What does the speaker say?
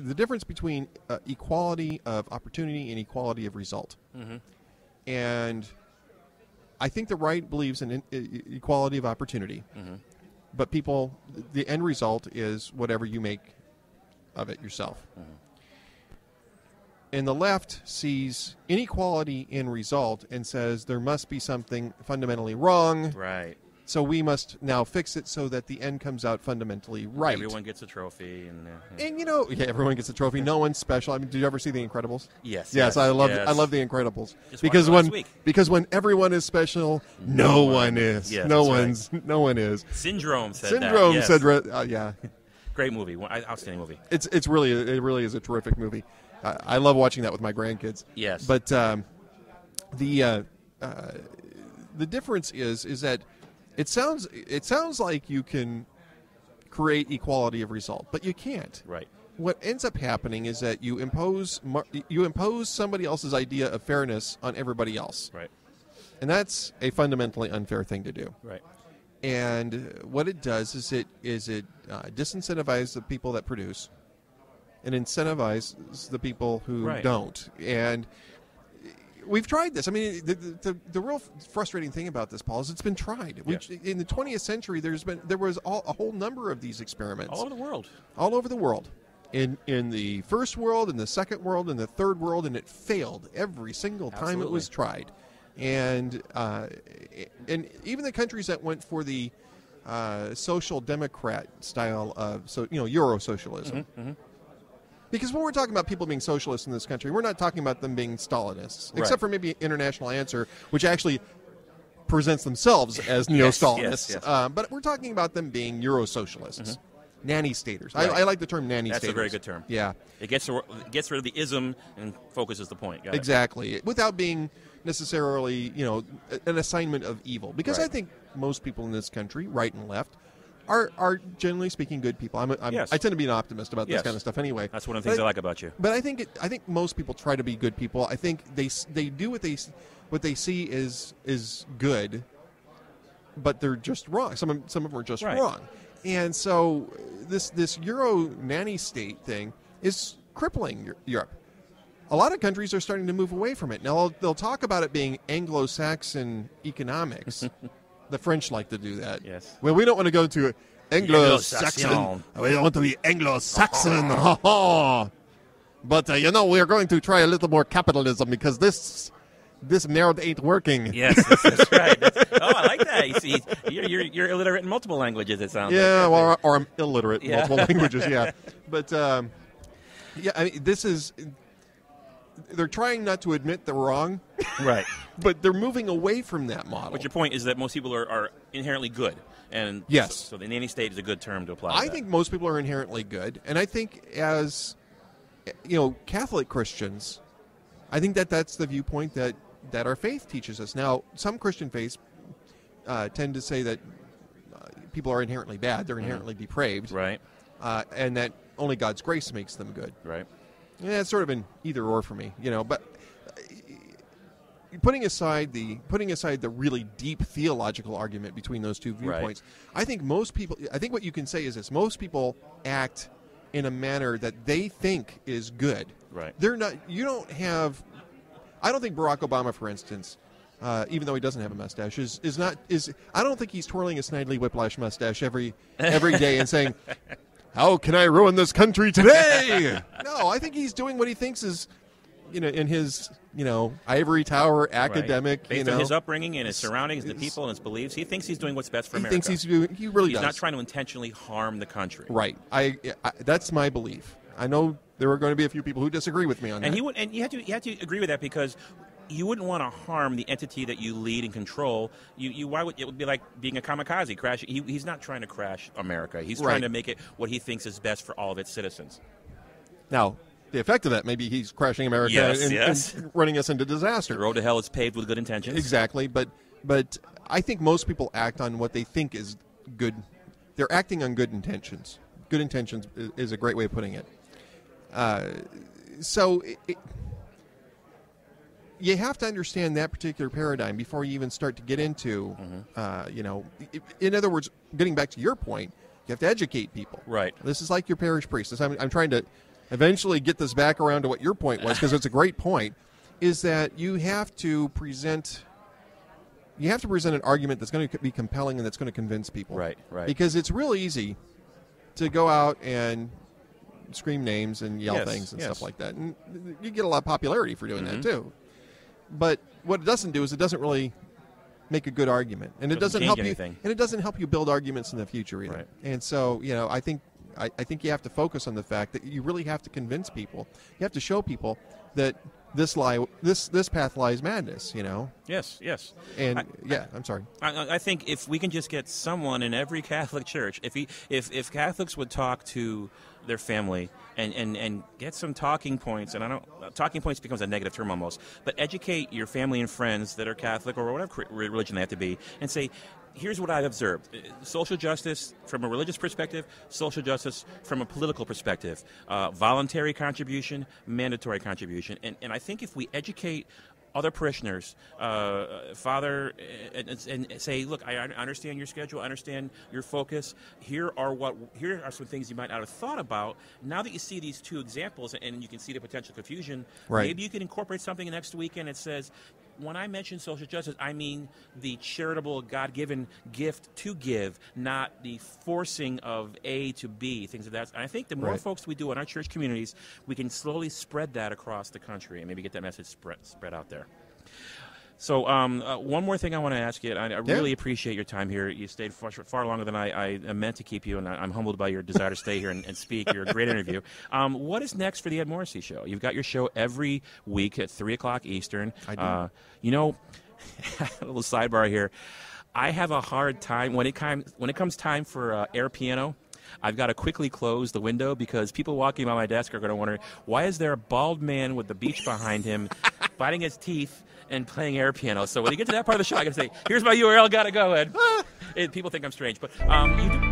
the difference between equality of opportunity and equality of result. Mm-hmm. And I think the right believes in equality of opportunity. Mm-hmm. But people, the end result is whatever you make of it yourself. Mm-hmm. And the left sees inequality in result and says there must be something fundamentally wrong. Right. So we must now fix it so that the end comes out fundamentally right. Everyone gets a trophy. And everyone gets a trophy. No one's special. I mean, did you ever see The Incredibles? Yes. Yes, I love The Incredibles. Just because when everyone is special, no one is. Yes, no one is. Syndrome said Syndrome that. said yeah. Great movie. Outstanding movie. It really is a terrific movie. I love watching that with my grandkids. Yes. But the difference is that it sounds like you can create equality of result, but you can't. Right. What ends up happening is that you impose somebody else's idea of fairness on everybody else. Right. And that's a fundamentally unfair thing to do. Right. And what it does is it disincentivizes the people that produce and incentivizes the people who don't. And we've tried this. I mean, the real frustrating thing about this, Paul, is it's been tried. In the 20th century, there was a whole number of these experiments. All over the world. All over the world. In the first world, in the second world, in the third world, and it failed every single time it was tried. And even the countries that went for the social democrat style of Euro-socialism. Mm-hmm, mm-hmm. Because when we're talking about people being socialists in this country, we're not talking about them being Stalinists, except for maybe International Answer, which actually presents themselves as neo-Stalinists. Yes. But we're talking about them being Euro-socialists, mm-hmm. nanny-staters. Right. I like the term nanny-staters. That's a very good term. Yeah. It gets rid of the ism and focuses the point. Got it. Exactly. Without being necessarily, an assignment of evil. Because Right. I think most people in this country, right and left, are generally speaking good people. Yes. I tend to be an optimist about this kind of stuff anyway. That's one of the things I like about you. But I think most people try to be good people. I think they do what they see is good, but they're just wrong. Some of them are just wrong. And so this Euro nanny state thing is crippling Europe. A lot of countries are starting to move away from it. Now they'll talk about it being Anglo-Saxon economics. The French like to do that. Yes. Well, we don't want to go to Anglo-Saxon. We don't want to be Anglo-Saxon. But, we are going to try a little more capitalism because this merde ain't working. Yes, that's right. I like that. You see, you're illiterate in multiple languages, it sounds like. Yeah, or I'm illiterate in multiple languages, yeah. But, I mean, this is... They're trying not to admit they're wrong. Right. But they're moving away from that model. But your point is that most people are inherently good. And yes. So the nanny state is a good term to apply to I that. think most people are inherently good. And I think as, Catholic Christians, I think that's the viewpoint that our faith teaches us. Now, some Christian faiths tend to say that people are inherently bad. They're inherently depraved. Right. And that only God's grace makes them good. Right. Yeah, it's sort of an either or for me, But putting aside the really deep theological argument between those two viewpoints, I think what you can say is this: most people act in a manner that they think is good. Right. They're not. You don't have. I don't think Barack Obama, for instance, even though he doesn't have a mustache, is. I don't think he's twirling a Snidely Whiplash mustache every day and saying, "How can I ruin this country today?" No, I think he's doing what he thinks is, in his, ivory tower academic, Based on his upbringing and his surroundings, the people and his beliefs, he thinks he's doing what's best for America. He really does. He's not trying to intentionally harm the country. Right. I that's my belief. I know there are going to be a few people who disagree with me on that. And you have to agree with that because you wouldn't want to harm the entity that you lead and control. Why would it would be like being a kamikaze crash? He's not trying to crash America. He's trying to make it what he thinks is best for all of its citizens. Now, the effect of that, maybe he's crashing America and running us into disaster. The road to hell is paved with good intentions. Exactly, but I think most people act on what they think is good. They're acting on good intentions. Good intentions is a great way of putting it. You have to understand that particular paradigm before you even start to get into, in other words, getting back to your point, you have to educate people. Right. This is like your parish priest. I'm trying to eventually get this back around to what your point was, because it's a great point, is that you have to present an argument that's going to be compelling and that's going to convince people. Right. Because it's real easy to go out and scream names and yell things and stuff like that. And you get a lot of popularity for doing that, too. But what it doesn't do is it doesn't really make a good argument. And it doesn't help anything. And it doesn't help you build arguments in the future either. Right. And so, I think you have to focus on the fact that you really have to convince people. You have to show people that this path lies madness, Yes. And I'm sorry. I think if we can just get someone in every Catholic church, if Catholics would talk to their family and get some talking points, and talking points becomes a negative term almost, but educate your family and friends that are Catholic or whatever religion they have to be, and say, here's what I've observed. Social justice from a religious perspective, social justice from a political perspective, voluntary contribution, mandatory contribution. And I think if we educate other parishioners, Father, and say, look, I understand your schedule, I understand your focus. Here are some things you might not have thought about. Now that you see these two examples and you can see the potential confusion, maybe you can incorporate something next weekend that says, when I mention social justice, I mean the charitable, God-given gift to give, not the forcing of A to B, things of that. And I think the more folks we do in our church communities, we can slowly spread that across the country and maybe get that message spread out there. So one more thing I want to ask you. I really appreciate your time here. You stayed far longer than I meant to keep you, and I'm humbled by your desire to stay here and speak. You're a great interview. What is next for the Ed Morrissey Show? You've got your show every week at 3 o'clock Eastern. I do. A little sidebar here. I have a hard time when it comes time for air piano. I've got to quickly close the window because people walking by my desk are going to wonder, why is there a bald man with the beach behind him biting his teeth and playing air piano? So when you get to that part of the show, I got to say, here's my URL, got to go, Ed. People think I'm strange. But you do